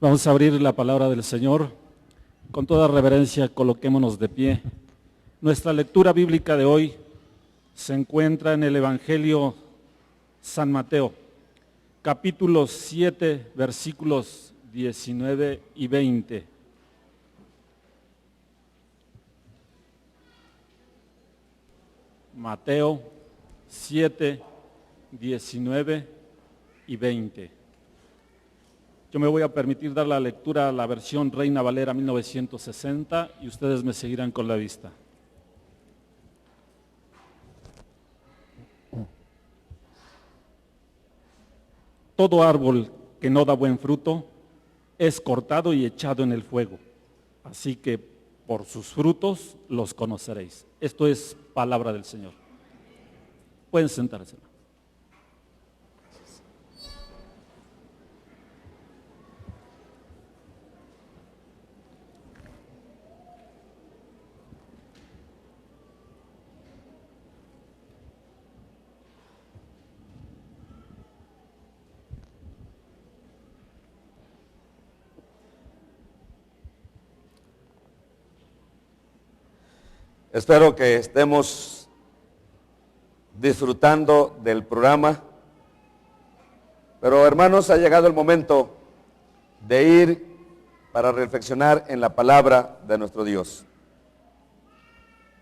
Vamos a abrir la palabra del Señor. Con toda reverencia, coloquémonos de pie. Nuestra lectura bíblica de hoy se encuentra en el Evangelio San Mateo, capítulo 7, versículos 19 y 20. Mateo 7, 19 y 20. Yo me voy a permitir dar la lectura a la versión Reina Valera 1960 y ustedes me seguirán con la vista. Todo árbol que no da buen fruto es cortado y echado en el fuego. Así que por sus frutos los conoceréis. Esto es palabra del Señor. Pueden sentarse. Espero que estemos disfrutando del programa, pero hermanos, ha llegado el momento de ir para reflexionar en la palabra de nuestro Dios.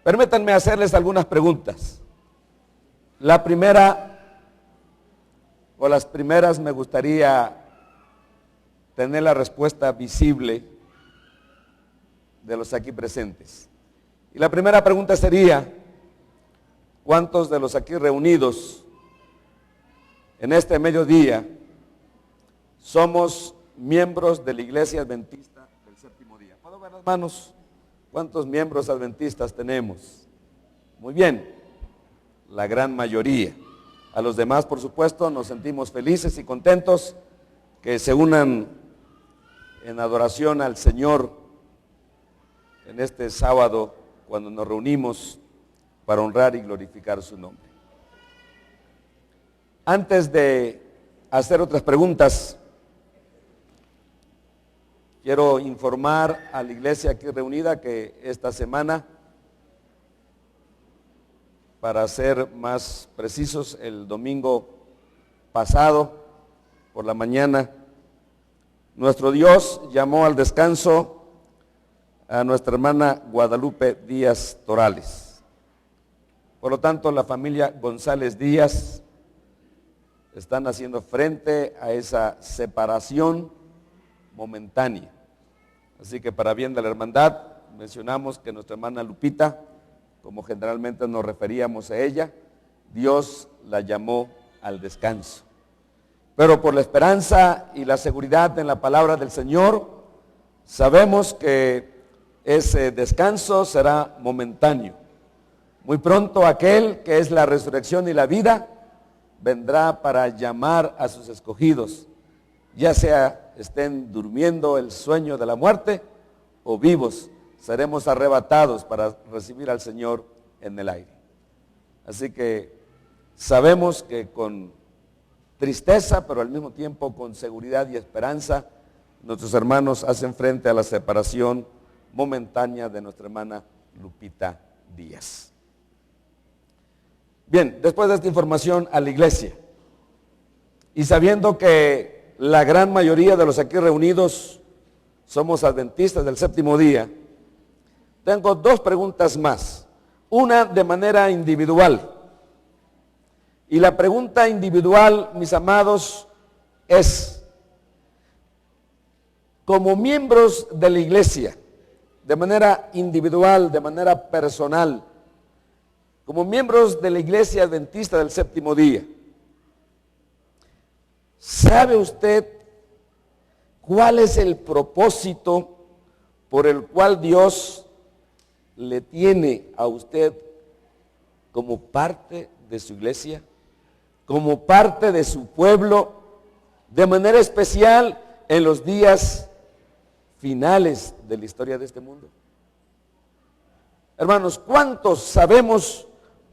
Permítanme hacerles algunas preguntas. La primera, o las primeras, me gustaría tener la respuesta visible de los aquí presentes. Y la primera pregunta sería, ¿cuántos de los aquí reunidos en este mediodía somos miembros de la Iglesia Adventista del Séptimo Día? ¿Puedo ver las manos? ¿Cuántos miembros adventistas tenemos? Muy bien, la gran mayoría. A los demás, por supuesto, nos sentimos felices y contentos que se unan en adoración al Señor en este sábado, cuando nos reunimos para honrar y glorificar su nombre. Antes de hacer otras preguntas, quiero informar a la iglesia aquí reunida que esta semana, para ser más precisos, el domingo pasado, por la mañana, nuestro Dios llamó al descanso a nuestra hermana Guadalupe Díaz Torales. Por lo tanto, la familia González Díaz están haciendo frente a esa separación momentánea. Así que para bien de la hermandad, mencionamos que nuestra hermana Lupita, como generalmente nos referíamos a ella, Dios la llamó al descanso. Pero por la esperanza y la seguridad en la palabra del Señor, sabemos que ese descanso será momentáneo. Muy pronto aquel que es la resurrección y la vida vendrá para llamar a sus escogidos, ya sea estén durmiendo el sueño de la muerte o vivos, seremos arrebatados para recibir al Señor en el aire. Así que sabemos que con tristeza, pero al mismo tiempo con seguridad y esperanza, nuestros hermanos hacen frente a la separación momentánea de nuestra hermana Lupita Díaz. Bien, después de esta información a la iglesia, y sabiendo que la gran mayoría de los aquí reunidos somos adventistas del séptimo día, tengo dos preguntas más, una de manera individual. Y la pregunta individual, mis amados, es, como miembros de la iglesia, de manera individual, de manera personal, como miembros de la Iglesia Adventista del Séptimo Día, ¿sabe usted cuál es el propósito por el cual Dios le tiene a usted como parte de su iglesia, como parte de su pueblo, de manera especial en los días finales de la historia de este mundo? Hermanos, ¿cuántos sabemos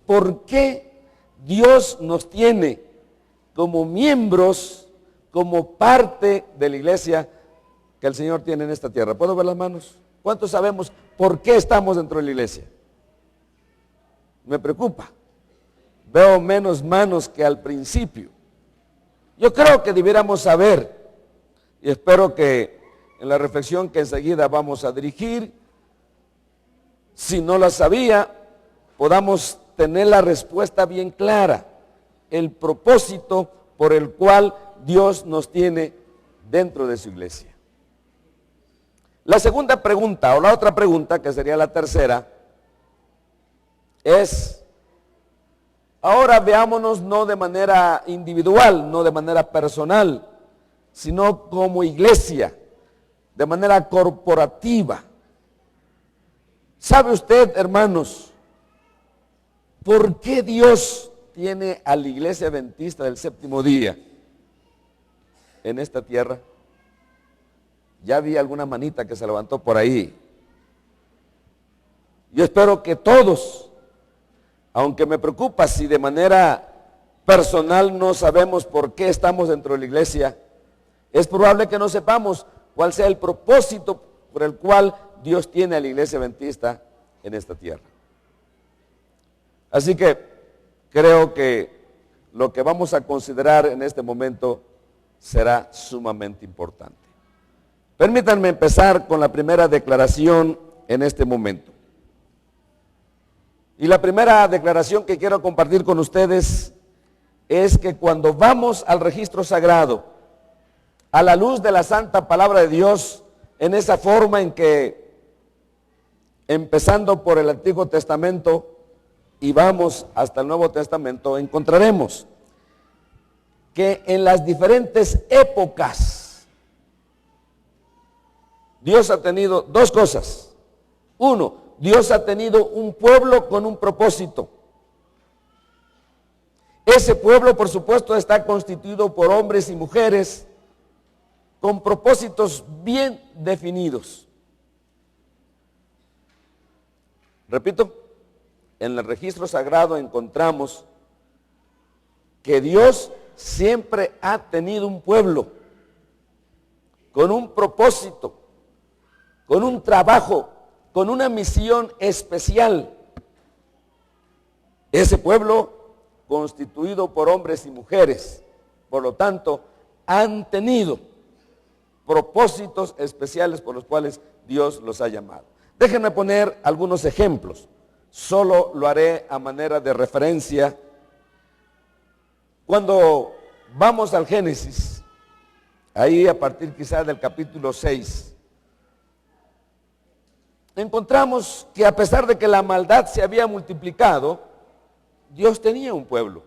por qué Dios nos tiene como miembros, como parte de la iglesia que el Señor tiene en esta tierra. ¿Puedo ver las manos? ¿Cuántos sabemos por qué estamos dentro de la iglesia? Me preocupa. Veo menos manos que al principio. Yo creo que debiéramos saber, y espero que en la reflexión que enseguida vamos a dirigir, si no la sabía, podamos tener la respuesta bien clara, el propósito por el cual Dios nos tiene dentro de su iglesia. La segunda pregunta, o la otra pregunta, que sería la tercera, es, ahora veámonos no de manera individual, no de manera personal, sino como iglesia, de manera corporativa. ¿Sabe usted, hermanos, por qué Dios tiene a la iglesia adventista del séptimo día en esta tierra? Ya vi alguna manita que se levantó por ahí. Yo espero que todos, aunque me preocupa si de manera personal no sabemos por qué estamos dentro de la iglesia, es probable que no sepamos cuál sea el propósito por el cual Dios tiene a la iglesia adventista en esta tierra. Así que creo que lo que vamos a considerar en este momento será sumamente importante. Permítanme empezar con la primera declaración en este momento. Y la primera declaración que quiero compartir con ustedes es que cuando vamos al registro sagrado, a la luz de la santa palabra de Dios, en esa forma en que, empezando por el Antiguo Testamento y vamos hasta el Nuevo Testamento, encontraremos que en las diferentes épocas Dios ha tenido dos cosas. Uno, Dios ha tenido un pueblo con un propósito. Ese pueblo, por supuesto, está constituido por hombres y mujeres con propósitos bien definidos. Repito, en el registro sagrado encontramos que Dios siempre ha tenido un pueblo con un propósito, con un trabajo, con una misión especial. Ese pueblo constituido por hombres y mujeres, por lo tanto, han tenido propósitos especiales por los cuales Dios los ha llamado. Déjenme poner algunos ejemplos, solo lo haré a manera de referencia. Cuando vamos al Génesis, ahí a partir quizás del capítulo 6, encontramos que a pesar de que la maldad se había multiplicado, Dios tenía un pueblo.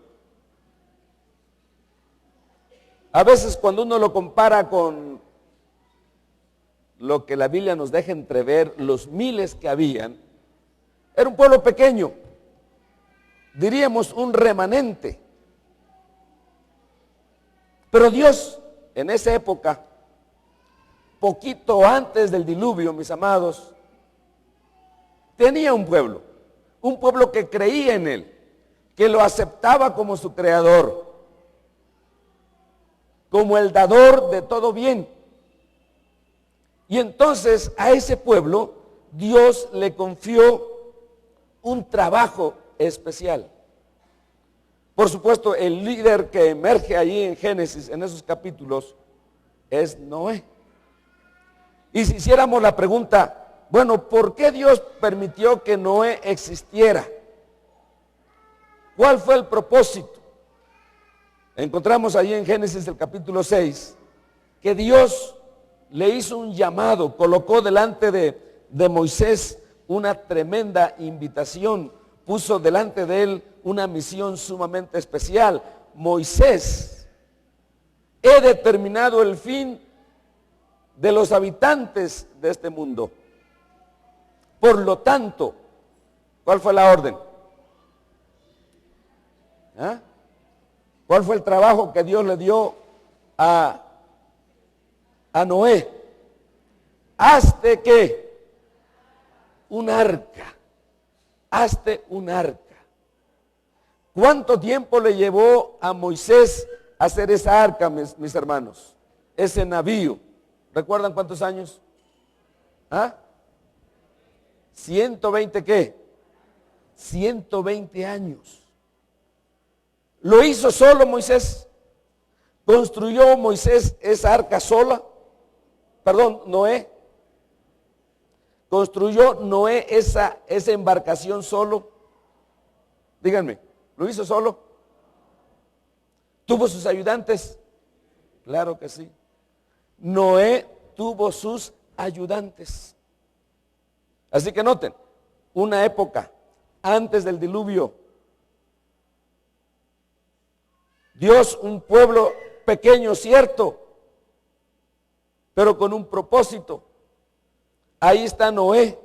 A veces cuando uno lo compara con lo que la Biblia nos deja entrever, los miles que habían, era un pueblo pequeño, diríamos un remanente. Pero Dios, en esa época, poquito antes del diluvio, mis amados, tenía un pueblo que creía en Él, que lo aceptaba como su creador, como el dador de todo bien. Y entonces a ese pueblo Dios le confió un trabajo especial. Por supuesto, el líder que emerge allí en Génesis, en esos capítulos, es Noé. Y si hiciéramos la pregunta, bueno, ¿por qué Dios permitió que Noé existiera? ¿Cuál fue el propósito? Encontramos allí en Génesis el capítulo 6 que Dios le hizo un llamado, colocó delante de Moisés una tremenda invitación, puso delante de él una misión sumamente especial. Moisés, he determinado el fin de los habitantes de este mundo. Por lo tanto, ¿cuál fue la orden? ¿Cuál fue el trabajo que Dios le dio a Noé? Hazte ¿qué? Un arca. Hazte un arca. ¿Cuánto tiempo le llevó a Moisés hacer esa arca, mis hermanos? Ese navío. ¿Recuerdan cuántos años? ¿Ah? 120 ¿qué? 120 años. ¿Lo hizo solo Moisés? ¿Construyó Moisés esa arca sola? Perdón, Noé. ¿Construyó Noé esa embarcación solo? Díganme, ¿lo hizo solo? ¿Tuvo sus ayudantes? Claro que sí. Noé tuvo sus ayudantes. Así que noten, una época antes del diluvio, Dios, un pueblo pequeño, cierto, pero con un propósito. Ahí está Noé,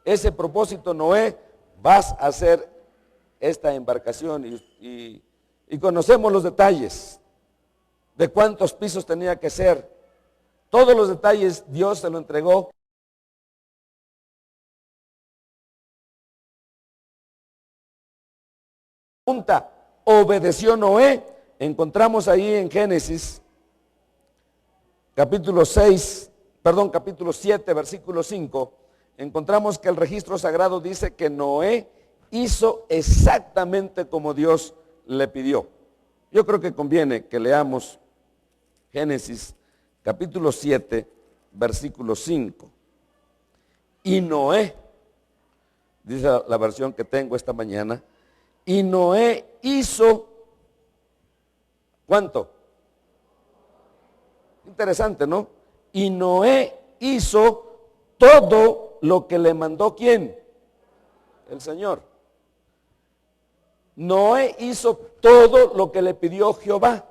ese propósito, Noé, vas a hacer esta embarcación y conocemos los detalles de cuántos pisos tenía que ser. Todos los detalles Dios se lo entregó. ¿Obedeció Noé? Encontramos ahí en Génesis, capítulo 7, versículo 5, encontramos que el registro sagrado dice que Noé hizo exactamente como Dios le pidió. Yo creo que conviene que leamos Génesis, capítulo 7, versículo 5. Y Noé, dice la versión que tengo esta mañana, y Noé hizo, ¿cuánto? Interesante, ¿no? Y Noé hizo todo lo que le mandó, ¿quién? El Señor. Noé hizo todo lo que le pidió Jehová.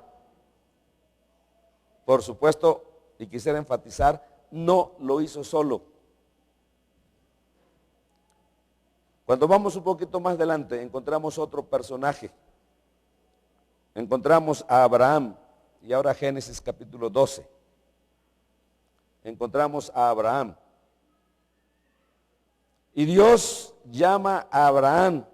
Por supuesto, y quisiera enfatizar, no lo hizo solo. Cuando vamos un poquito más adelante, encontramos otro personaje. Encontramos a Abraham, y ahora Génesis capítulo 12. Encontramos a Abraham. Y Dios llama a Abraham.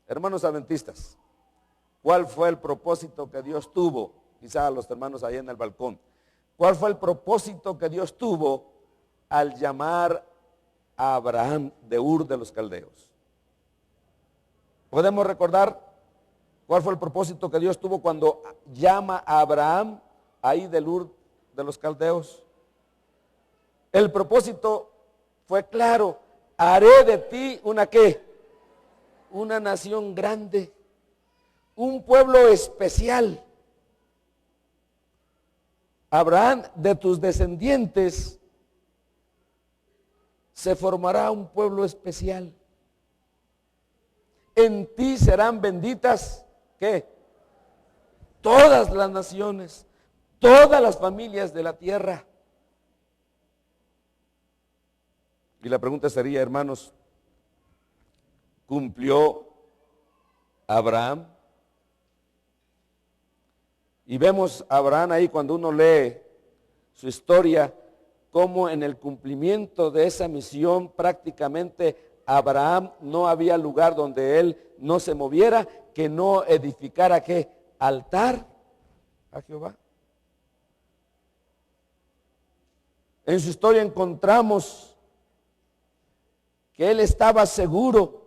Hermanos adventistas, ¿cuál fue el propósito que Dios tuvo? Quizá a los hermanos ahí en el balcón. ¿Cuál fue el propósito que Dios tuvo al llamar a Abraham de Ur de los Caldeos? ¿Podemos recordar cuál fue el propósito que Dios tuvo cuando llama a Abraham ahí del Ur de los Caldeos? El propósito fue claro: haré de ti una ¿qué? Una nación grande, un pueblo especial. Abraham, de tus descendientes se formará un pueblo especial. En ti serán benditas, ¿qué? Todas las naciones, todas las familias de la tierra. Y la pregunta sería, hermanos, ¿cumplió Abraham? Y vemos a Abraham ahí cuando uno lee su historia, como en el cumplimiento de esa misión prácticamente Abraham no había lugar donde él no se moviera, que no edificara ¿qué? Altar a Jehová. En su historia encontramos que él estaba seguro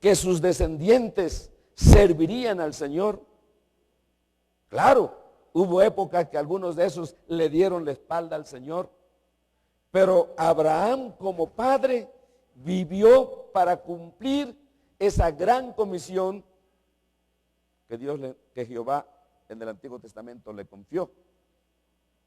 que sus descendientes servirían al Señor. Claro, hubo épocas que algunos de esos le dieron la espalda al Señor, pero Abraham como padre vivió para cumplir esa gran comisión que Jehová en el Antiguo Testamento le confió.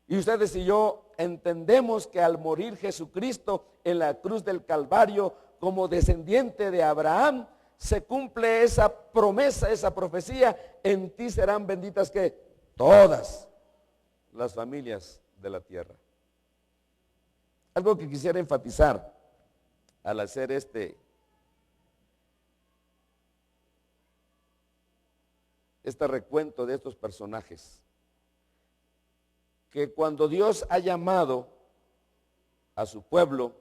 Y ustedes y yo entendemos que al morir Jesucristo en la cruz del Calvario como descendiente de Abraham, se cumple esa promesa, esa profecía: en ti serán benditas ¿qué? Todas las familias de la tierra. Algo que quisiera enfatizar al hacer este este recuento de estos personajes, que cuando Dios ha llamado a su pueblo,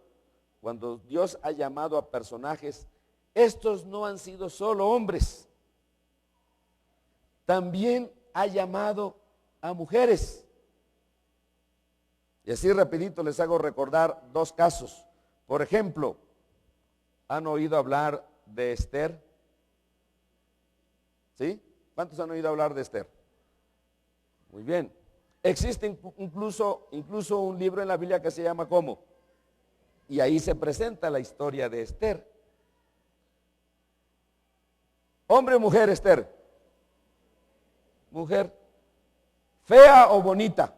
cuando Dios ha llamado a personajes, estos no han sido solo hombres, también ha llamado a mujeres. Y así rapidito les hago recordar dos casos. Por ejemplo, ¿han oído hablar de Esther? ¿Sí? ¿Cuántos han oído hablar de Esther? Muy bien. Existe incluso un libro en la Biblia que se llama ¿cómo? Y ahí se presenta la historia de Esther. ¿Hombre o mujer, Esther? Mujer. ¿Fea o bonita?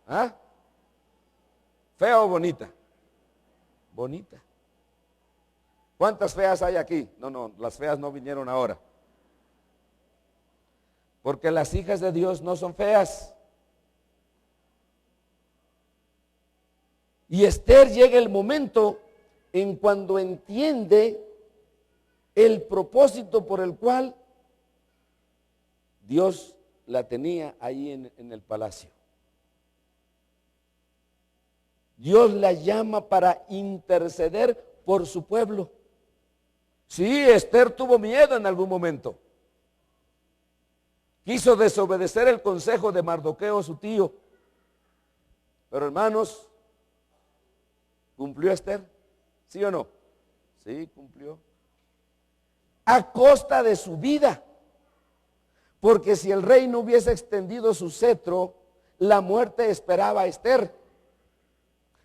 ¿Ah? ¿Fea o bonita? Bonita. ¿Cuántas feas hay aquí? No, las feas no vinieron ahora. Porque las hijas de Dios no son feas. Y Esther llega el momento en cuando entiende el propósito por el cual Dios la tenía ahí en el palacio. Dios la llama para interceder por su pueblo. Sí, Esther tuvo miedo en algún momento. Quiso desobedecer el consejo de Mardoqueo, su tío. Pero hermanos, ¿cumplió Esther? ¿Sí o no? Sí, cumplió. A costa de su vida. Porque si el rey no hubiese extendido su cetro, la muerte esperaba a Esther.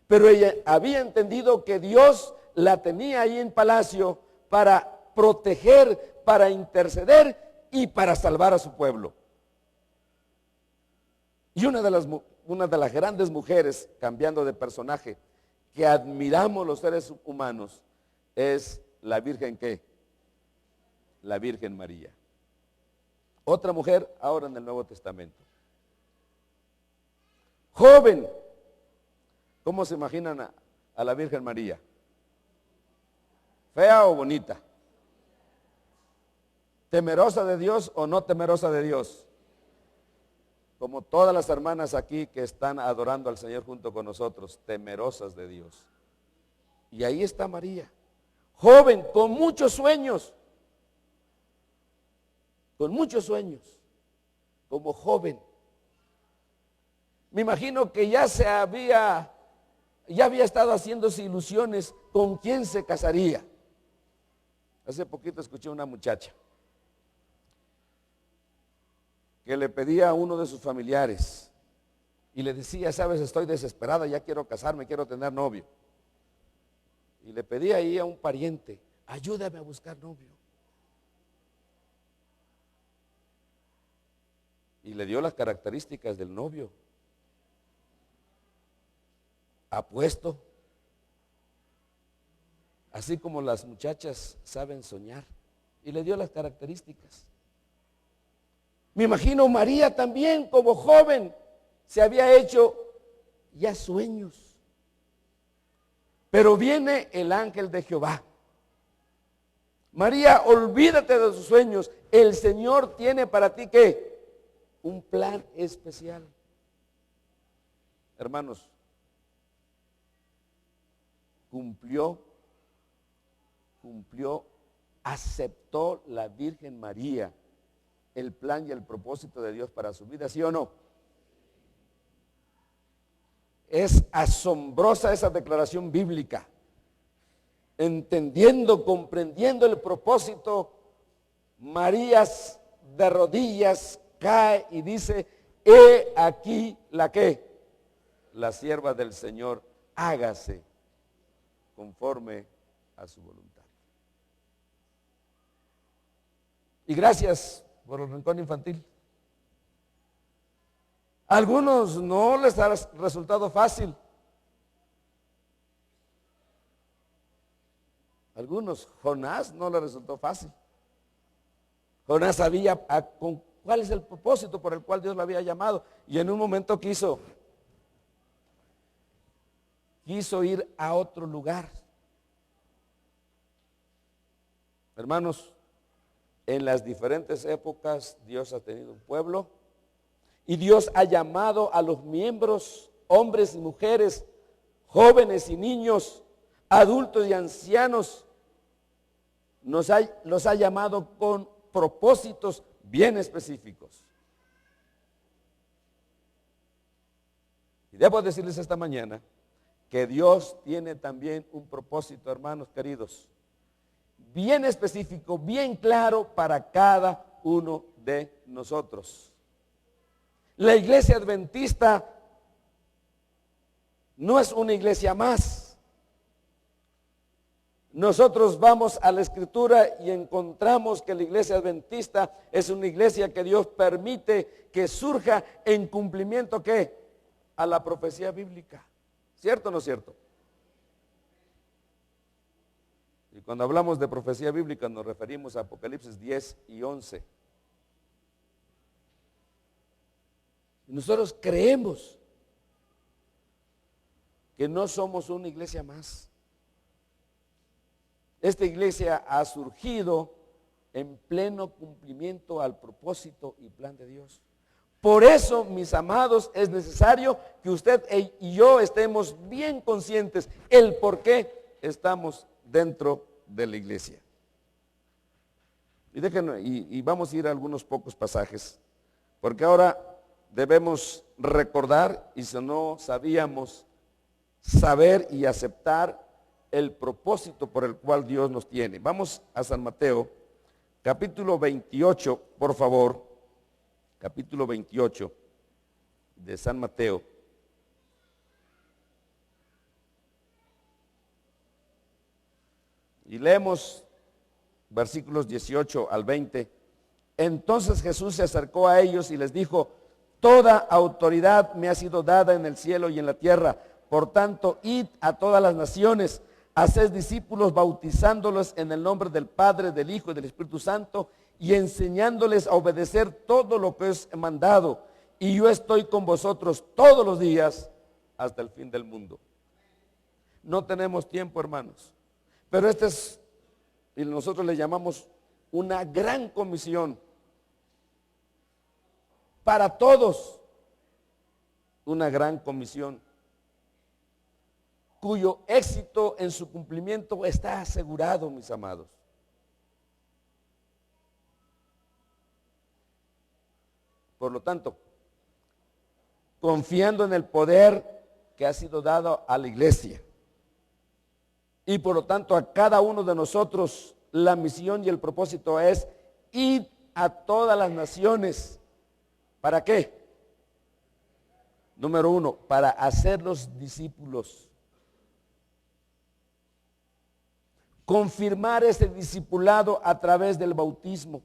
Pero ella había entendido que Dios la tenía ahí en palacio para proteger, para interceder y para salvar a su pueblo. Y una de las grandes mujeres, cambiando de personaje, que admiramos los seres humanos, es la Virgen ¿qué? La Virgen María. Otra mujer ahora en el Nuevo Testamento. Joven. ¿Cómo se imaginan a la Virgen María? ¿Fea o bonita? ¿Temerosa de Dios o no temerosa de Dios? Como todas las hermanas aquí que están adorando al Señor junto con nosotros, temerosas de Dios. Y ahí está María, joven, con muchos sueños, como joven. Me imagino que ya había estado haciéndose ilusiones con quién se casaría. Hace poquito escuché a una muchacha que le pedía a uno de sus familiares y le decía, sabes, estoy desesperada, ya quiero casarme, quiero tener novio. Y le pedía ahí a un pariente, ayúdame a buscar novio. Y le dio las características del novio. Apuesto, así como las muchachas saben soñar, y le dio las características. Me imagino María también como joven se había hecho ya sueños, pero viene el ángel de Jehová. María, olvídate de sus sueños, el Señor tiene para ti ¿qué? Un plan especial. Hermanos, cumplió, aceptó la Virgen María el plan y el propósito de Dios para su vida, ¿sí o no? Es asombrosa esa declaración bíblica. Entendiendo, comprendiendo el propósito, María de rodillas cae y dice, he aquí la que, la sierva del Señor, hágase conforme a su voluntad. Y gracias por el rincón infantil. A algunos no les ha resultado fácil. Algunos, Jonás no le resultó fácil. Jonás sabía cuál es el propósito por el cual Dios lo había llamado. Y en un momento quiso ir a otro lugar. Hermanos, En las diferentes épocas Dios ha tenido un pueblo y Dios ha llamado a los miembros, hombres y mujeres, jóvenes y niños, adultos y ancianos, los ha llamado con propósitos bien específicos. Y debo decirles esta mañana que Dios tiene también un propósito, hermanos queridos, bien específico, bien claro para cada uno de nosotros. La iglesia adventista no es una iglesia más. Nosotros vamos a la Escritura y encontramos que la iglesia adventista es una iglesia que Dios permite que surja en cumplimiento, ¿qué? A la profecía bíblica. ¿Cierto o no es cierto? Y cuando hablamos de profecía bíblica nos referimos a Apocalipsis 10 y 11. Nosotros creemos que no somos una iglesia más. Esta iglesia ha surgido en pleno cumplimiento al propósito y plan de Dios. Por eso, mis amados, es necesario que usted y yo estemos bien conscientes el por qué estamos dentro de la iglesia. Y vamos a ir a algunos pocos pasajes, porque ahora debemos recordar, y si no sabíamos, saber y aceptar el propósito por el cual Dios nos tiene. Vamos a San Mateo, capítulo 28, por favor, capítulo 28 de San Mateo. Y leemos versículos 18 al 20. Entonces Jesús se acercó a ellos y les dijo: toda autoridad me ha sido dada en el cielo y en la tierra. Por tanto, id a todas las naciones, haced discípulos, bautizándolos en el nombre del Padre, del Hijo y del Espíritu Santo, y enseñándoles a obedecer todo lo que os he mandado. Y yo estoy con vosotros todos los días hasta el fin del mundo. No tenemos tiempo, hermanos, pero este es, y nosotros le llamamos una gran comisión para todos, una gran comisión cuyo éxito en su cumplimiento está asegurado, mis amados. Por lo tanto, confiando en el poder que ha sido dado a la iglesia, y por lo tanto a cada uno de nosotros, la misión y el propósito es ir a todas las naciones. ¿Para qué? Número uno, para hacerlos discípulos. Confirmar ese discipulado a través del bautismo.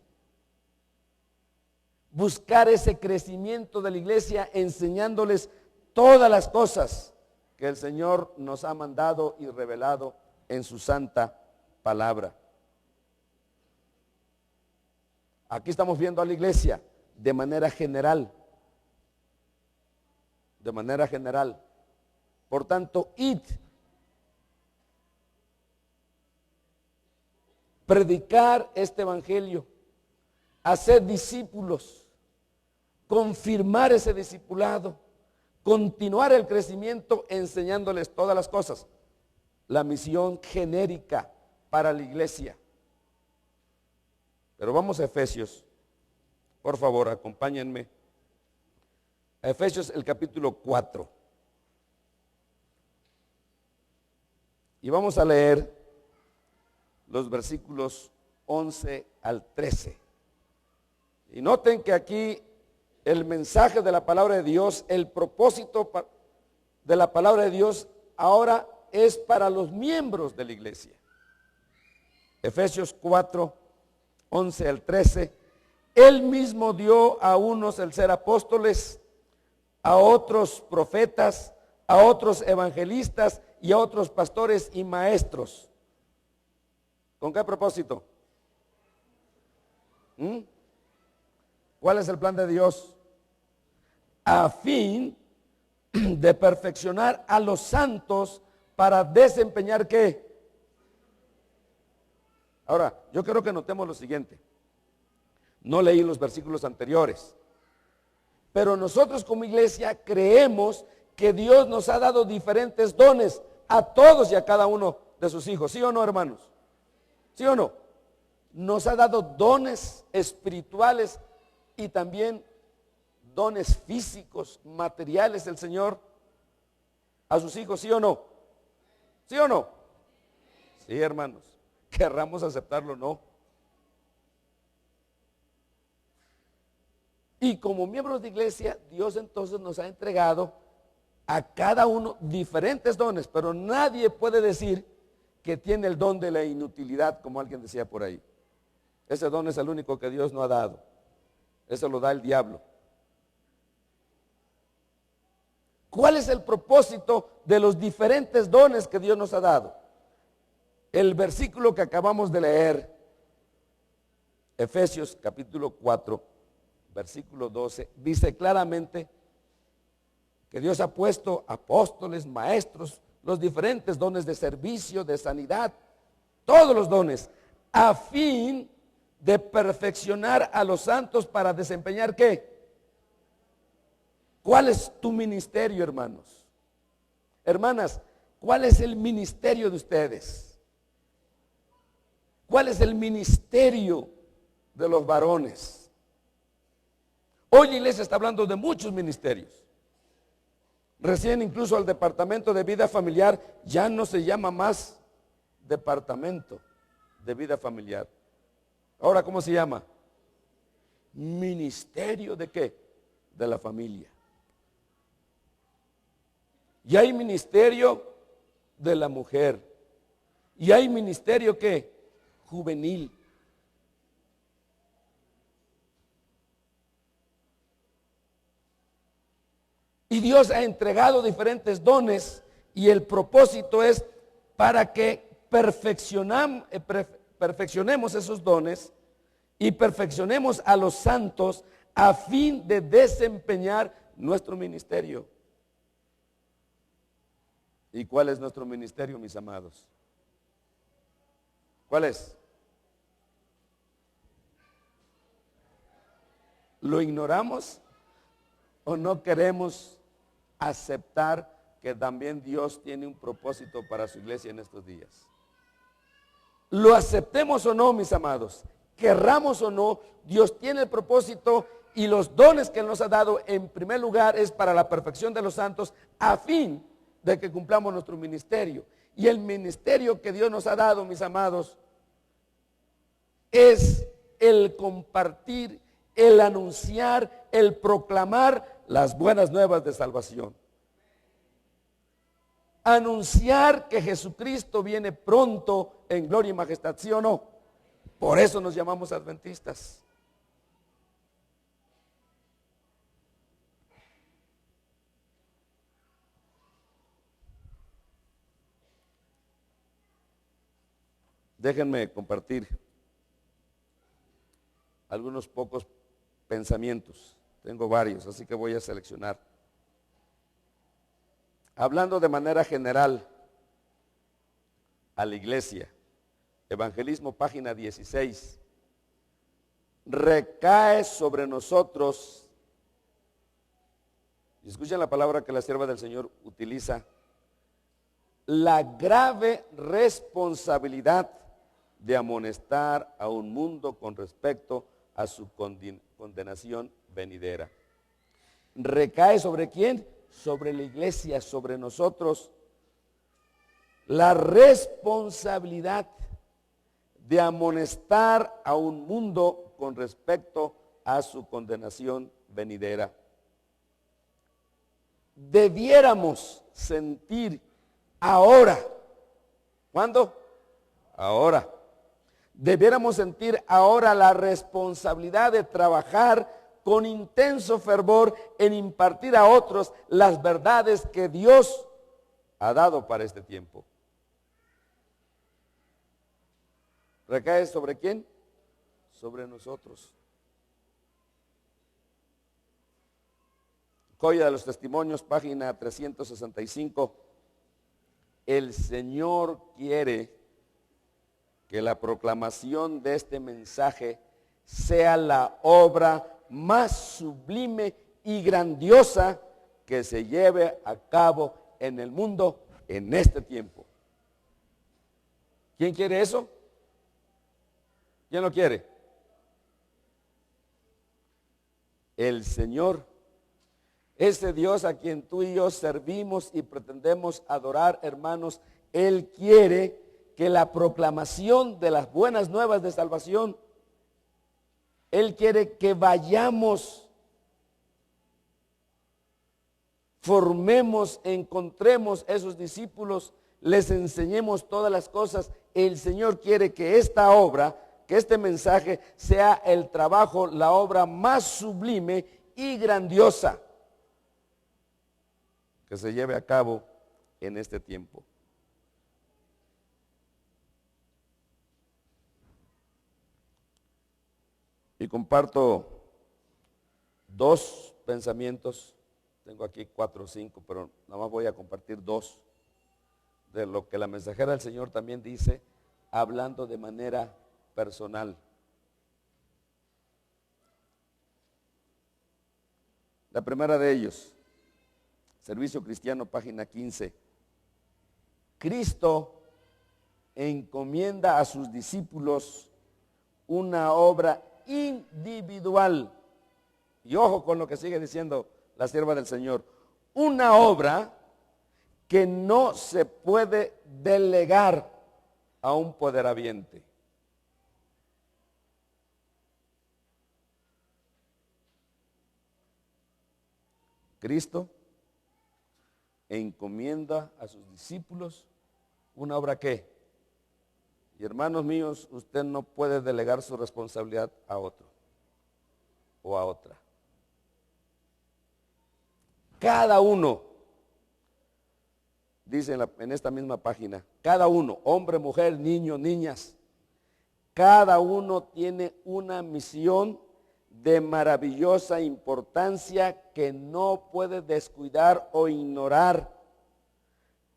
Buscar ese crecimiento de la iglesia enseñándoles todas las cosas que el Señor nos ha mandado y revelado en su santa palabra. Aquí estamos viendo a la iglesia de manera general. De manera general. Por tanto, id. Predicar este evangelio, hacer discípulos, confirmar ese discipulado, continuar el crecimiento enseñándoles todas las cosas. La misión genérica para la iglesia. Pero vamos a Efesios, por favor, acompáñenme. A Efesios el capítulo 4. Y vamos a leer los versículos 11 al 13. Y noten que aquí el mensaje de la palabra de Dios, el propósito de la palabra de Dios ahora es para los miembros de la iglesia. Efesios 4, 11 al 13. Él mismo dio a unos el ser apóstoles, a otros profetas, a otros evangelistas y a otros pastores y maestros. ¿Con qué propósito? ¿Cuál es el plan de Dios? A fin de perfeccionar a los santos para desempeñar ¿qué? Ahora, yo quiero que notemos lo siguiente. No leí los versículos anteriores. Pero nosotros como iglesia creemos que Dios nos ha dado diferentes dones a todos y a cada uno de sus hijos. ¿Sí o no, hermanos? ¿Sí o no? Nos ha dado dones espirituales y también dones físicos, materiales el Señor a sus hijos. ¿Sí o no? ¿Sí o no? Sí, hermanos. Querramos aceptarlo o no. Y como miembros de iglesia, Dios entonces nos ha entregado a cada uno diferentes dones, pero nadie puede decir que tiene el don de la inutilidad, como alguien decía por ahí. Ese don es el único que Dios no ha dado. Eso lo da el diablo. ¿Cuál es el propósito de los diferentes dones que Dios nos ha dado? El versículo que acabamos de leer, Efesios capítulo 4, versículo 12, dice claramente que Dios ha puesto apóstoles, maestros, los diferentes dones de servicio, de sanidad, todos los dones, a fin de perfeccionar a los santos para desempeñar ¿qué? ¿Cuál es tu ministerio, hermanos? Hermanas, ¿cuál es el ministerio de ustedes? ¿Cuál es el ministerio de los varones? Hoy la iglesia está hablando de muchos ministerios. Recién incluso el departamento de vida familiar ya no se llama más departamento de vida familiar. Ahora, ¿cómo se llama? Ministerio de ¿qué? De la familia. Y hay ministerio de la mujer. Y hay ministerio ¿qué? Juvenil. Y Dios ha entregado diferentes dones y el propósito es para que perfeccionemos esos dones y perfeccionemos a los santos a fin de desempeñar nuestro ministerio. ¿Y cuál es nuestro ministerio, mis amados? ¿Cuál es? ¿Lo ignoramos o no queremos aceptar que también Dios tiene un propósito para su iglesia en estos días? Lo aceptemos o no, mis amados, querramos o no, Dios tiene el propósito y los dones que Él nos ha dado en primer lugar es para la perfección de los santos a fin de que cumplamos nuestro ministerio. Y el ministerio que Dios nos ha dado, mis amados, es el compartir, el anunciar, el proclamar las buenas nuevas de salvación. Anunciar que Jesucristo viene pronto en gloria y majestad, ¿sí o no? Por eso nos llamamos adventistas. Déjenme compartir algunos pocos pensamientos. Tengo varios, así que voy a seleccionar. Hablando de manera general a la iglesia, Evangelismo, página 16, recae sobre nosotros, y escuchen la palabra que la sierva del Señor utiliza, la grave responsabilidad de amonestar a un mundo con respecto a su condenación venidera. ¿Recae sobre quién? Sobre la iglesia, sobre nosotros, la responsabilidad de amonestar a un mundo con respecto a su condenación venidera. Debiéramos sentir ahora, ¿cuándo? Ahora. Debiéramos sentir ahora la responsabilidad de trabajar con intenso fervor en impartir a otros las verdades que Dios ha dado para este tiempo. ¿Recae sobre quién? Sobre nosotros. Joya de los Testimonios, página 365. El Señor quiere que la proclamación de este mensaje sea la obra más sublime y grandiosa que se lleve a cabo en el mundo en este tiempo. ¿Quién quiere eso? ¿Quién lo quiere? El Señor. Ese Dios a quien tú y yo servimos y pretendemos adorar, hermanos, Él quiere que la proclamación de las buenas nuevas de salvación, Él quiere que vayamos, formemos, encontremos esos discípulos, les enseñemos todas las cosas. El Señor quiere que esta obra, que este mensaje sea el trabajo, la obra más sublime y grandiosa que se lleve a cabo en este tiempo. Y comparto dos pensamientos, tengo aquí 4 o 5, pero nada más voy a compartir 2 de lo que la mensajera del Señor también dice, hablando de manera personal. La primera de ellos, Servicio Cristiano, página 15. Cristo encomienda a sus discípulos una obra individual. Y ojo con lo que sigue diciendo la sierva del Señor. Una obra que no se puede delegar a un poderaviente. Cristo encomienda a sus discípulos una obra que, y hermanos míos, usted no puede delegar su responsabilidad a otro o a otra. Cada uno, dice en esta misma página, cada uno, hombre, mujer, niño, niñas, cada uno tiene una misión de maravillosa importancia que no puede descuidar o ignorar,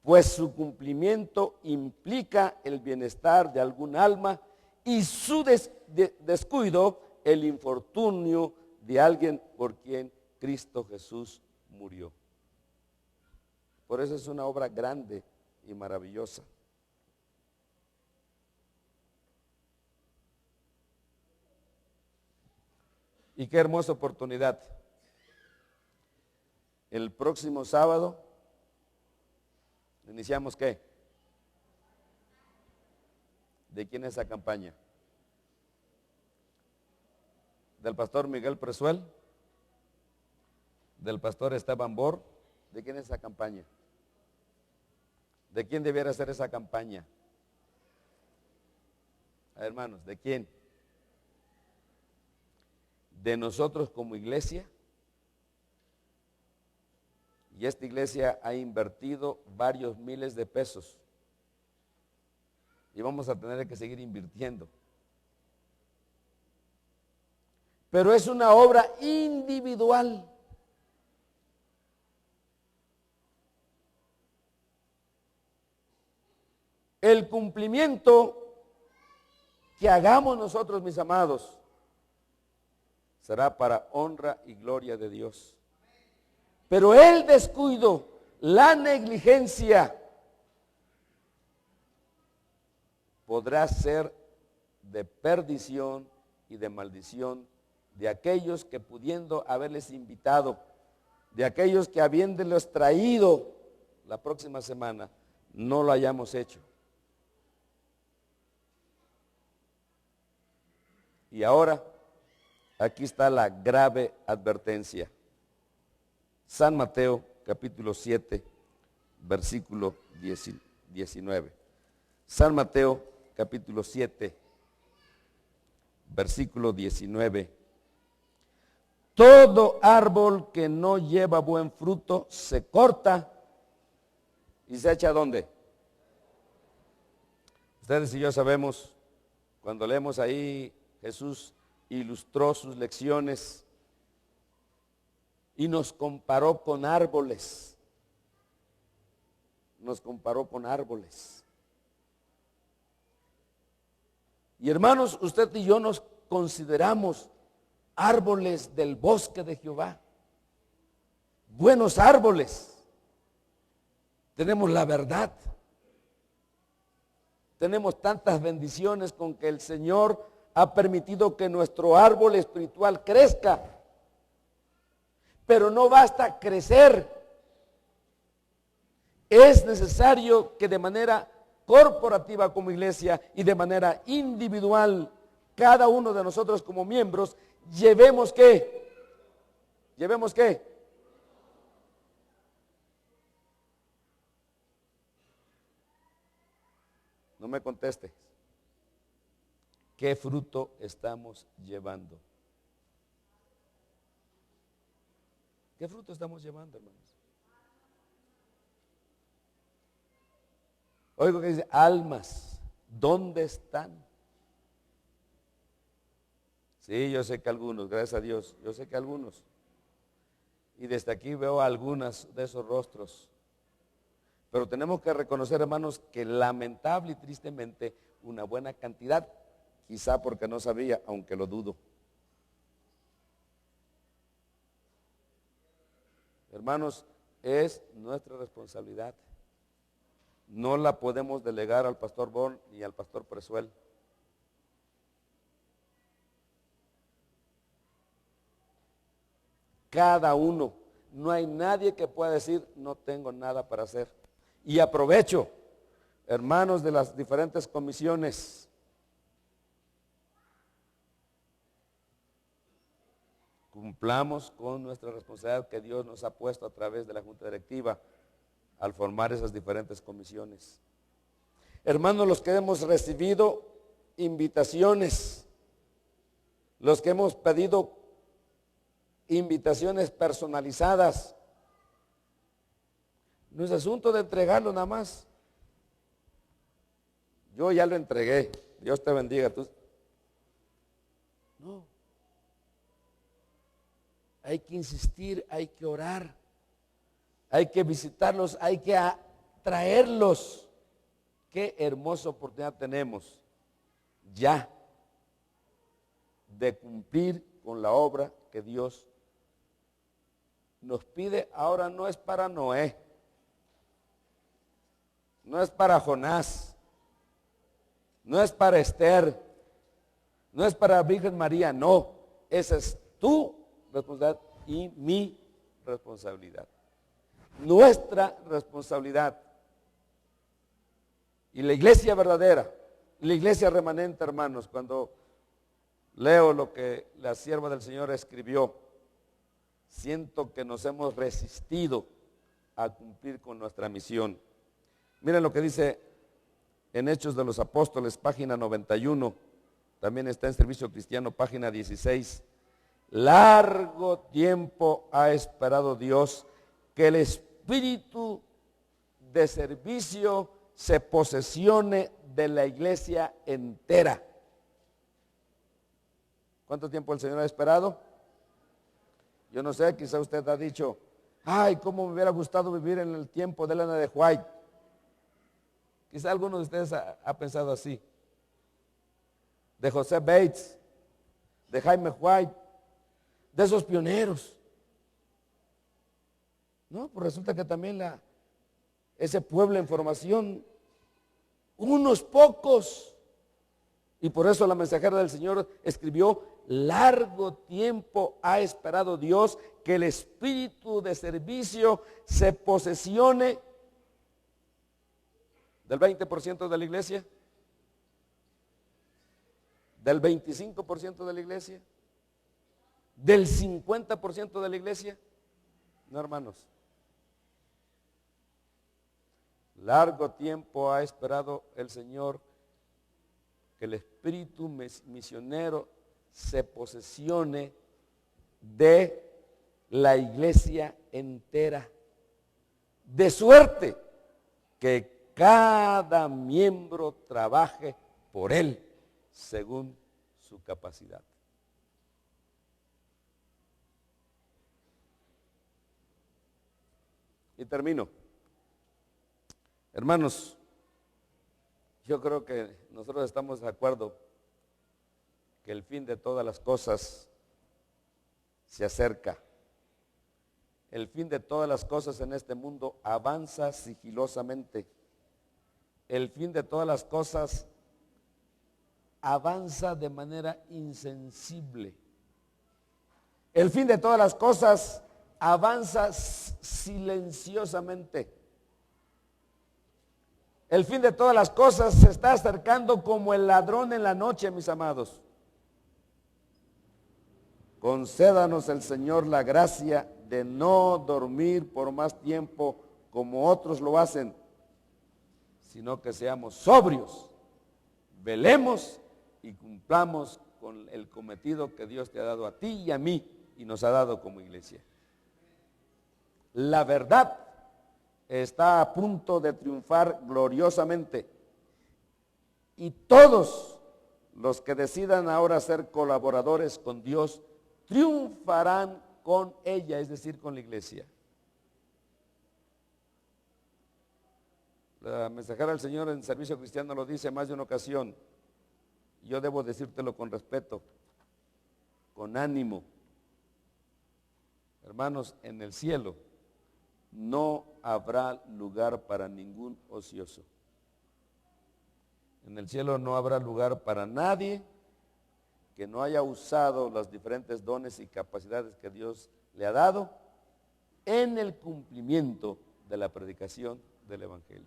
pues su cumplimiento implica el bienestar de algún alma y su descuido el infortunio de alguien por quien Cristo Jesús murió. Por eso es una obra grande y maravillosa. Y qué hermosa oportunidad. El próximo sábado iniciamos ¿qué? ¿De quién es esa campaña? ¿Del pastor Miguel Presuel? ¿Del pastor Esteban Bor? ¿De quién es esa campaña? ¿De quién debiera ser esa campaña? Hermanos, ¿de quién? De nosotros como iglesia. Y esta iglesia ha invertido varios miles de pesos. Y vamos a tener que seguir invirtiendo. Pero es una obra individual. El cumplimiento que hagamos nosotros, mis amados, será para honra y gloria de Dios. Pero el descuido, la negligencia, podrá ser de perdición y de maldición de aquellos que pudiendo haberles invitado, de aquellos que habiéndolos traído la próxima semana, no lo hayamos hecho. Y ahora, aquí está la grave advertencia. San Mateo, capítulo 7, versículo 19. San Mateo, capítulo 7, versículo 19. Todo árbol que no lleva buen fruto se corta y se echa ¿a dónde? Ustedes y yo sabemos, cuando leemos ahí, Jesús ilustró sus lecciones y nos comparó con árboles. Nos comparó con árboles. Y hermanos, usted y yo nos consideramos árboles del bosque de Jehová, buenos árboles. Tenemos la verdad. Tenemos tantas bendiciones con que el Señor ha permitido que nuestro árbol espiritual crezca. Pero no basta crecer. Es necesario que de manera corporativa como iglesia y de manera individual, cada uno de nosotros como miembros, llevemos ¿qué? ¿Llevemos qué? No me contestes. ¿Qué fruto estamos llevando? ¿Qué fruto estamos llevando, hermanos? Oigo que dice, almas, ¿dónde están? Sí, yo sé que algunos, gracias a Dios, yo sé que algunos. Y desde aquí veo algunas de esos rostros. Pero tenemos que reconocer, hermanos, que lamentable y tristemente una buena cantidad, quizá porque no sabía, aunque lo dudo. Hermanos, es nuestra responsabilidad. No la podemos delegar al pastor Born ni al pastor Presuel. Cada uno. No hay nadie que pueda decir, no tengo nada para hacer. Y aprovecho, hermanos de las diferentes comisiones, cumplamos con nuestra responsabilidad que Dios nos ha puesto a través de la Junta Directiva al formar esas diferentes comisiones. Hermanos, los que hemos recibido invitaciones, los que hemos pedido invitaciones personalizadas, no es asunto de entregarlo nada más. Yo ya lo entregué, Dios te bendiga. Tú. No. Hay que insistir, hay que orar, hay que visitarlos, hay que atraerlos. Qué hermosa oportunidad tenemos ya de cumplir con la obra que Dios nos pide. Ahora no es para Noé, no es para Jonás, no es para Esther, no es para Virgen María, no, esa es tu responsabilidad y mi responsabilidad, nuestra responsabilidad. Y la iglesia verdadera, la iglesia remanente, hermanos, cuando leo lo que la sierva del Señor escribió, siento que nos hemos resistido a cumplir con nuestra misión. Miren lo que dice en Hechos de los Apóstoles, página 91, también está en Servicio Cristiano, página 16. Largo tiempo ha esperado Dios que el espíritu de servicio se posesione de la iglesia entera. ¿Cuánto tiempo el Señor ha esperado? Yo no sé, quizá usted ha dicho, ay, cómo me hubiera gustado vivir en el tiempo de Elena de White. Quizá alguno de ustedes ha pensado así. De José Bates, de Jaime White, de esos pioneros. No, pues resulta que también ese pueblo en formación, unos pocos. Y por eso la mensajera del Señor escribió, largo tiempo ha esperado Dios que el espíritu de servicio se posesione del 20% de la iglesia, del 25% de la iglesia, del 50% de la iglesia. No, hermanos. Largo tiempo ha esperado el Señor que el espíritu misionero se posesione de la iglesia entera, de suerte que cada miembro trabaje por él según su capacidad. Y termino. Hermanos, yo creo que nosotros estamos de acuerdo que el fin de todas las cosas se acerca. El fin de todas las cosas en este mundo avanza sigilosamente. El fin de todas las cosas avanza de manera insensible. El fin de todas las cosas avanza silenciosamente. El fin de todas las cosas se está acercando como el ladrón en la noche, mis amados. Concédanos el Señor la gracia de no dormir por más tiempo como otros lo hacen, sino que seamos sobrios, velemos y cumplamos con el cometido que Dios te ha dado a ti y a mí y nos ha dado como iglesia. La verdad está a punto de triunfar gloriosamente y todos los que decidan ahora ser colaboradores con Dios triunfarán con ella, es decir, con la iglesia. La mensajera del Señor en Servicio Cristiano lo dice más de una ocasión. Yo debo decírtelo con respeto, con ánimo. Hermanos, en el cielo no habrá lugar para ningún ocioso. En el cielo no habrá lugar para nadie que no haya usado los diferentes dones y capacidades que Dios le ha dado en el cumplimiento de la predicación del Evangelio.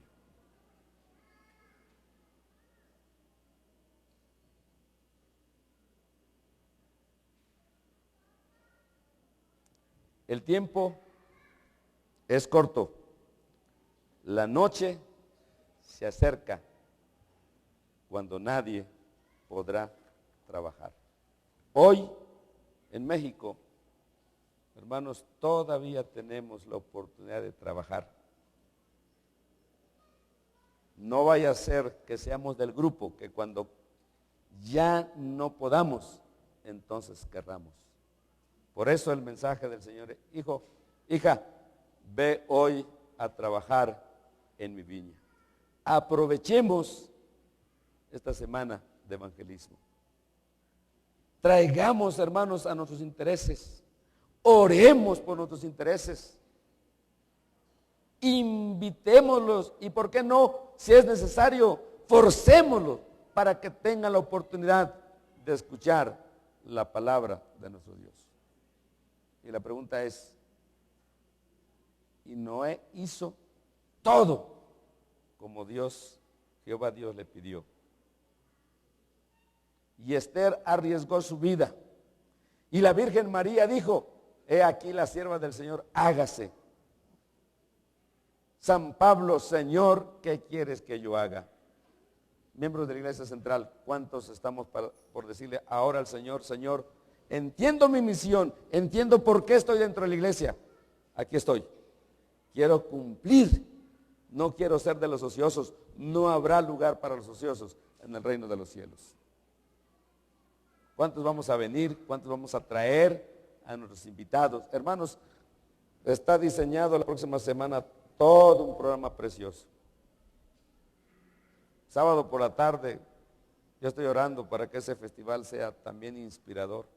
El tiempo es corto, la noche se acerca cuando nadie podrá trabajar. Hoy en México, hermanos, todavía tenemos la oportunidad de trabajar. No vaya a ser que seamos del grupo que cuando ya no podamos, entonces querramos. Por eso el mensaje del Señor es: hijo, hija, ve hoy a trabajar en mi viña. Aprovechemos esta semana de evangelismo. Traigamos, hermanos, a nuestros intereses. Oremos por nuestros intereses. Invitémoslos y, ¿por qué no? Si es necesario, forcémoslos para que tengan la oportunidad de escuchar la palabra de nuestro Dios. Y la pregunta es, y Noé hizo todo como Jehová Dios le pidió. Y Esther arriesgó su vida. Y la Virgen María dijo: he aquí la sierva del Señor, hágase. San Pablo: Señor, ¿qué quieres que yo haga? Miembros de la Iglesia Central, ¿cuántos estamos por decirle ahora al Señor: Señor, entiendo mi misión, entiendo por qué estoy dentro de la iglesia, aquí estoy, quiero cumplir, no quiero ser de los ociosos, no habrá lugar para los ociosos en el reino de los cielos? ¿Cuántos vamos a venir? ¿Cuántos vamos a traer a nuestros invitados? Hermanos, está diseñado la próxima semana todo un programa precioso. Sábado por la tarde, yo estoy orando para que ese festival sea también inspirador.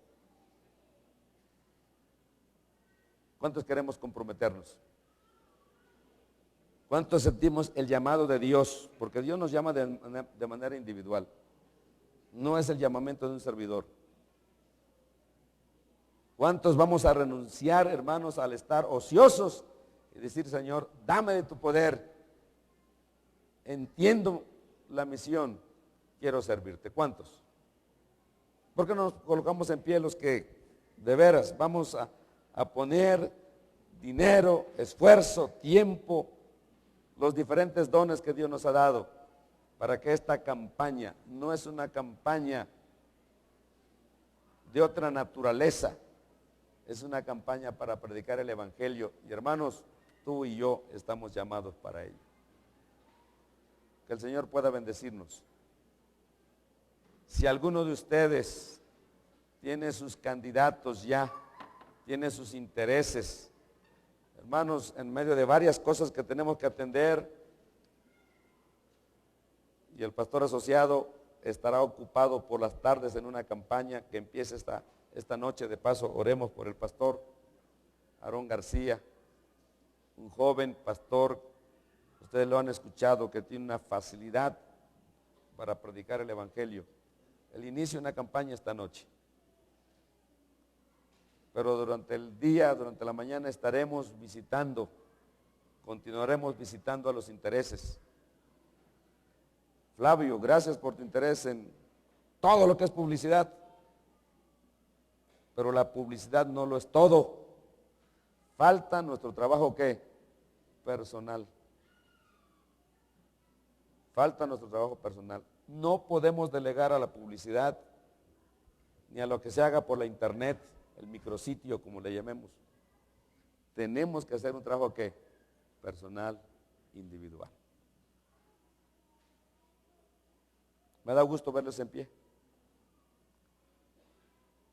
¿Cuántos queremos comprometernos? ¿Cuántos sentimos el llamado de Dios? Porque Dios nos llama de manera individual. No es el llamamiento de un servidor. ¿Cuántos vamos a renunciar, hermanos, al estar ociosos y decir: Señor, dame de tu poder, entiendo la misión, quiero servirte? ¿Cuántos? ¿Por qué no nos colocamos en pie los que de veras vamos a poner dinero, esfuerzo, tiempo, los diferentes dones que Dios nos ha dado, para que esta campaña no es una campaña de otra naturaleza, es una campaña para predicar el Evangelio? Y hermanos, tú y yo estamos llamados para ello. Que el Señor pueda bendecirnos. Si alguno de ustedes tiene sus candidatos ya, tiene sus intereses, hermanos, en medio de varias cosas que tenemos que atender, y el pastor asociado estará ocupado por las tardes en una campaña que empieza esta noche. De paso, oremos por el pastor Aarón García, un joven pastor, ustedes lo han escuchado, que tiene una facilidad para predicar el evangelio. El inicio de una campaña esta noche. Pero durante el día, durante la mañana estaremos visitando, continuaremos visitando a los intereses. Flavio, gracias por tu interés en todo lo que es publicidad. Pero la publicidad no lo es todo. Falta nuestro trabajo, ¿qué? Personal. Falta nuestro trabajo personal. No podemos delegar a la publicidad ni a lo que se haga por la internet, el micrositio, como le llamemos. Tenemos que hacer un trabajo, ¿qué? Personal, individual. Me da gusto verlos en pie.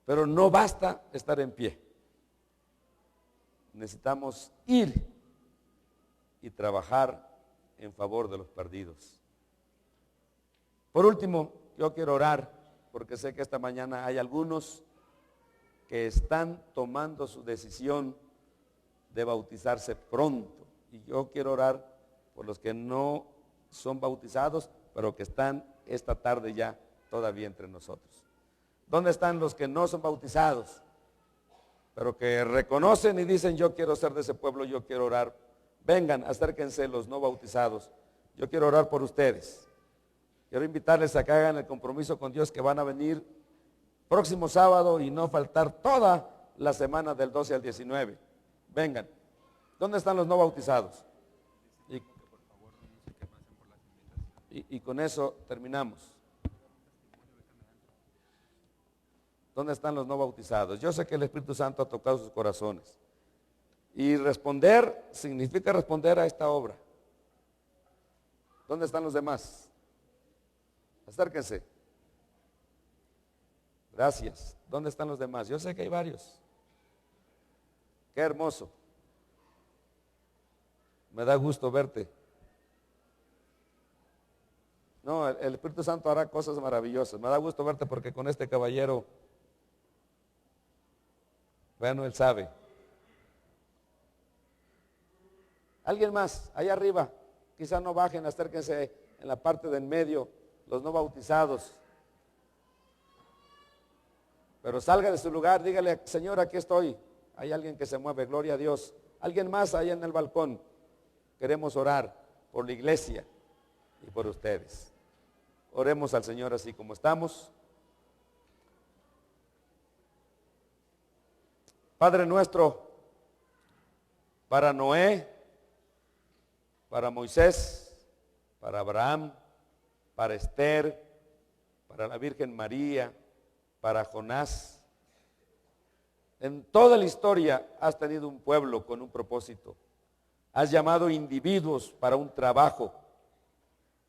Pero no basta estar en pie. Necesitamos ir y trabajar en favor de los perdidos. Por último, yo quiero orar, porque sé que esta mañana hay algunos que están tomando su decisión de bautizarse pronto. Y yo quiero orar por los que no son bautizados, pero que están esta tarde ya todavía entre nosotros. ¿Dónde están los que no son bautizados, pero que reconocen y dicen: yo quiero ser de ese pueblo, yo quiero orar? Vengan, acérquense los no bautizados. Yo quiero orar por ustedes. Quiero invitarles a que hagan el compromiso con Dios, que van a venir próximo sábado y no faltar toda la semana del 12 al 19. Vengan. ¿Dónde están los no bautizados? Y con eso terminamos. ¿Dónde están los no bautizados? Yo sé que el Espíritu Santo ha tocado sus corazones. Y responder significa responder a esta obra. ¿Dónde están los demás? Acérquense. Gracias. ¿Dónde están los demás? Yo sé que hay varios. Qué hermoso. Me da gusto verte. No, el Espíritu Santo hará cosas maravillosas. Me da gusto verte porque con este caballero, bueno, él sabe. Alguien más, allá arriba, quizá no bajen, acérquense en la parte de en medio, los no bautizados. Pero salga de su lugar, dígale: Señor, aquí estoy. Hay alguien que se mueve, gloria a Dios. Alguien más allá en el balcón. Queremos orar por la iglesia y por ustedes. Oremos al Señor así como estamos. Padre nuestro, para Noé, para Moisés, para Abraham, para Esther, para la Virgen María, para Jonás, en toda la historia has tenido un pueblo con un propósito. Has llamado individuos para un trabajo.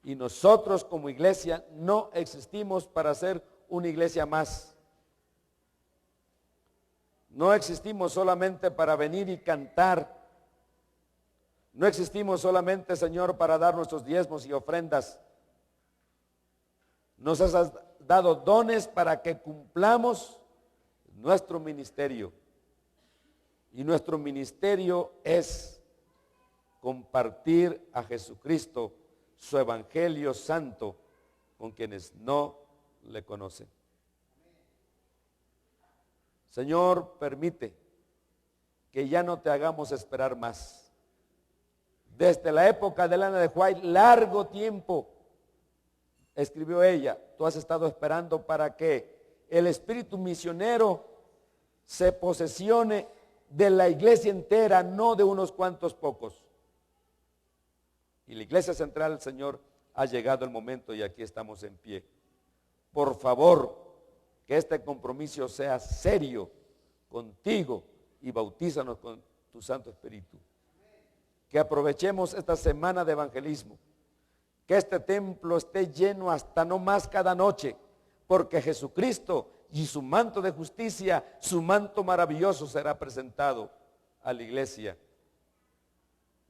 Y nosotros como iglesia no existimos para ser una iglesia más. No existimos solamente para venir y cantar. No existimos solamente, Señor, para dar nuestros diezmos y ofrendas. Nos has dado dones para que cumplamos nuestro ministerio. Y nuestro ministerio es compartir a Jesucristo, su evangelio santo, con quienes no le conocen. Señor, permite que ya no te hagamos esperar más. Desde la época de Elena de White, largo tiempo, escribió ella, tú has estado esperando para que el espíritu misionero se posesione de la iglesia entera, no de unos cuantos pocos. Y la iglesia central, Señor, ha llegado el momento y aquí estamos en pie. Por favor, que este compromiso sea serio contigo y bautízanos con tu Santo Espíritu. Que aprovechemos esta semana de evangelismo. Que este templo esté lleno hasta no más cada noche, porque Jesucristo y su manto de justicia, su manto maravilloso será presentado a la iglesia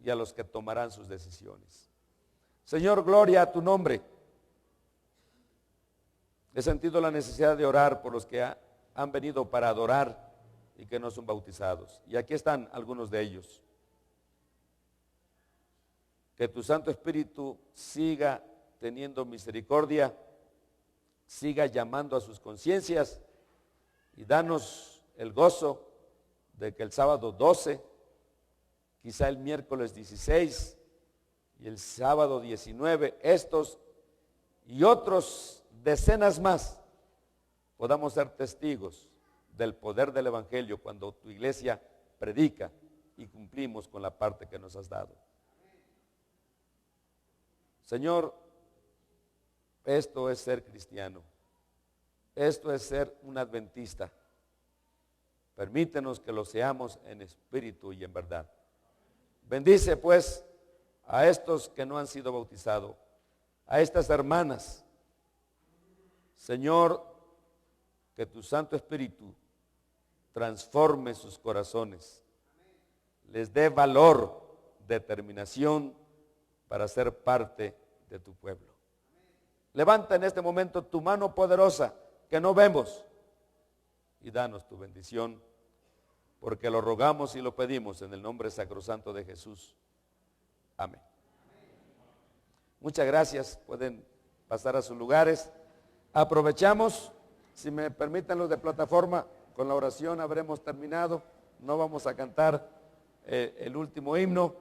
y a los que tomarán sus decisiones. Señor, gloria a tu nombre. He sentido la necesidad de orar por los que han venido para adorar y que no son bautizados. Y aquí están algunos de ellos. Que tu Santo Espíritu siga teniendo misericordia, siga llamando a sus conciencias y danos el gozo de que el sábado 12, quizá el miércoles 16 y el sábado 19, estos y otros decenas más, podamos ser testigos del poder del Evangelio cuando tu iglesia predica y cumplimos con la parte que nos has dado. Señor, esto es ser cristiano, esto es ser un adventista. Permítenos que lo seamos en espíritu y en verdad. Bendice pues a estos que no han sido bautizados, a estas hermanas. Señor, que tu Santo Espíritu transforme sus corazones, les dé valor, determinación para ser parte de tu pueblo. Levanta en este momento tu mano poderosa que no vemos y danos tu bendición, porque lo rogamos y lo pedimos en el nombre sacrosanto de Jesús. Amén. Muchas gracias. Pueden pasar a sus lugares. Aprovechamos, si me permiten los de plataforma, con la oración habremos terminado. No vamos a cantar el último himno.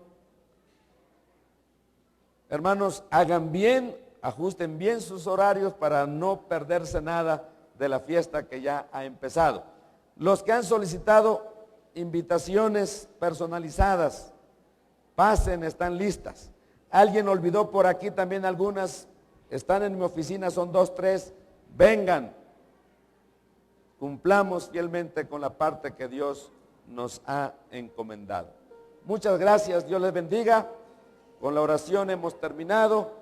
Hermanos, hagan bien, ajusten bien sus horarios para no perderse nada de la fiesta que ya ha empezado. Los que han solicitado invitaciones personalizadas, pasen, están listas. Alguien olvidó por aquí también algunas, están en mi oficina, son 2, 3, vengan. Cumplamos fielmente con la parte que Dios nos ha encomendado. Muchas gracias, Dios les bendiga. Con la oración hemos terminado.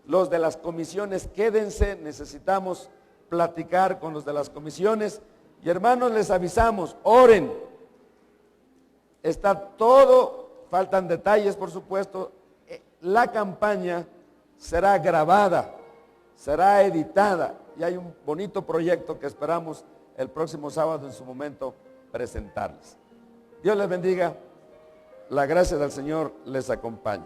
Los de las comisiones, quédense, necesitamos platicar con los de las comisiones. Y hermanos, les avisamos, oren. Está todo, faltan detalles por supuesto. La campaña será grabada, será editada y hay un bonito proyecto que esperamos el próximo sábado en su momento presentarles. Dios les bendiga, la gracia del Señor les acompañe.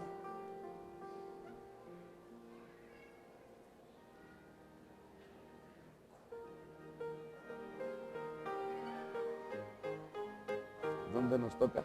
¿Dónde nos toca?